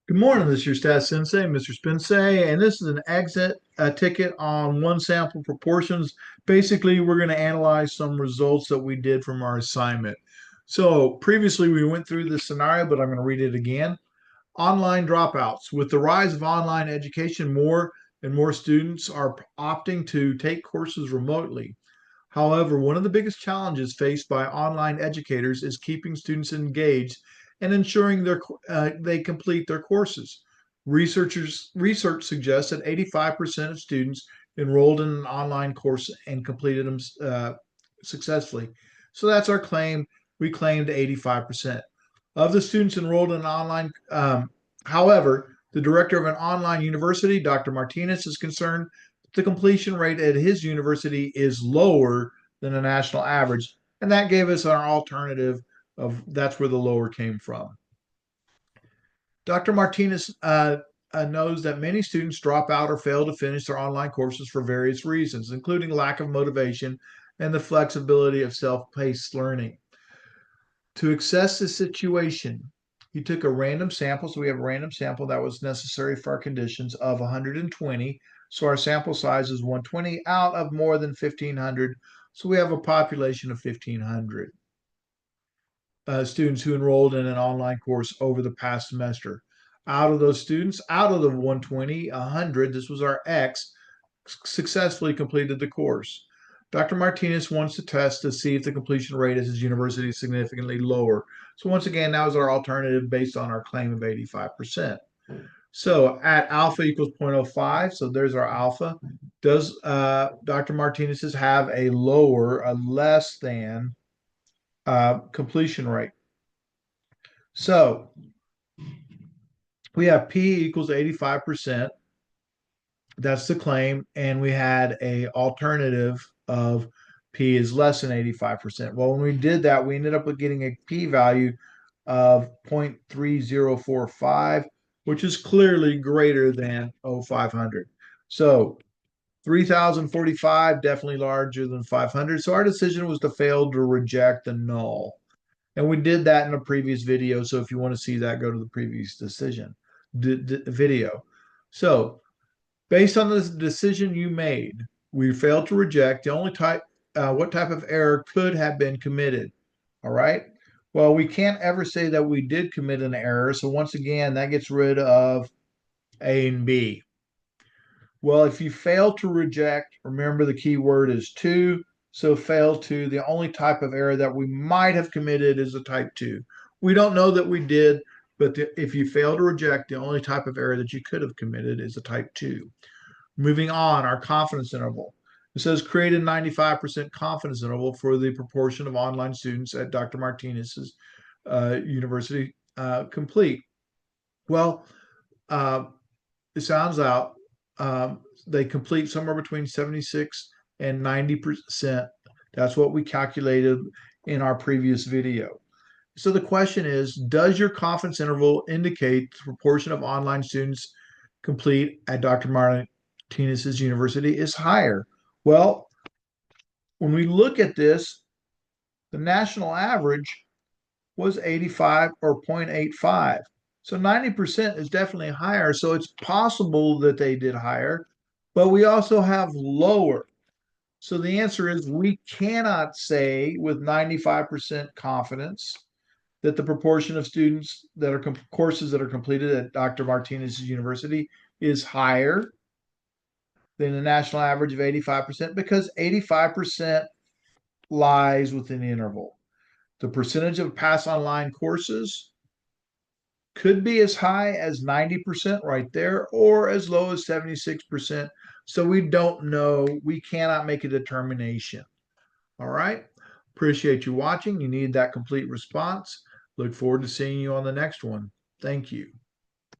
Good morning, this is your Stat Sensei, Mr. Spensei, and this is an exit ticket on one sample proportions. Basically, we're going to analyze some results that we did from our assignment. So previously we went through this scenario, but I'm going to read it again. Online dropouts. With the rise of online education, more and more students are opting to take courses remotely. However, one of the biggest challenges faced by online educators is keeping students engaged and ensuring they complete their courses. Research suggests that 85% of students enrolled in an online course and completed them successfully. So that's our claim. We claimed 85% of the students enrolled in an online. However, the director of an online university, Dr. Martinez, is concerned the completion rate at his university is lower than the national average. And that gave us our alternative of that's where the lower came from. Dr. Martinez knows that many students drop out or fail to finish their online courses for various reasons, including lack of motivation and the flexibility of self paced learning. To assess the situation, he took a random sample. So we have a random sample that was necessary for our conditions of 120. So our sample size is 120 out of more than 1,500. So we have a population of 1,500 students who enrolled in an online course over the past semester. Out of those students, out of the 120, 100, this was our X, successfully completed the course. Dr. Martinez wants to test to see if the completion rate at his university is significantly lower. So once again, that was our alternative based on our claim of 85%. So at alpha equals 0.05, so there's our alpha. Does Dr. Martinez's have a lower, a less than completion rate? So we have P equals 85%. That's the claim. And we had a alternative of P is less than 85%. Well, when we did that, we ended up with getting a P value of 0.3045, which is clearly greater than 0,500. So 3,045, definitely larger than 500. So our decision was to fail to reject the null. And we did that in a previous video. So if you want to see that, go to the previous video. So based on the decision you made, we failed to reject the only type, what type of error could have been committed. All right. Well, we can't ever say that we did commit an error. So once again, that gets rid of A and B. Well, if you fail to reject, remember the key word is to. So fail to, the only type of error that we might have committed is a type 2. We don't know that we did, but if you fail to reject, the only type of error that you could have committed is a type 2. Moving on, our confidence interval. It says create a 95% confidence interval for the proportion of online students at Dr. Martinez's university complete. Well, uh, it sounds out they complete somewhere between 76 and 90%. That's what we calculated in our previous video. So the question is, does your confidence interval indicate the proportion of online students complete at Dr. Martinez's university is higher? Well, when we look at this, the national average was 85 or 0.85. So 90% is definitely higher. So it's possible that they did higher, but we also have lower. So the answer is we cannot say with 95% confidence that the proportion of students that are courses that are completed at Dr. Martinez's university is higher than the national average of 85% because 85% lies within the interval. The percentage of pass online courses could be as high as 90% right there or as low as 76%. So we don't know. We cannot make a determination. All right. Appreciate you watching. You need that complete response. Look forward to seeing you on the next one. Thank you.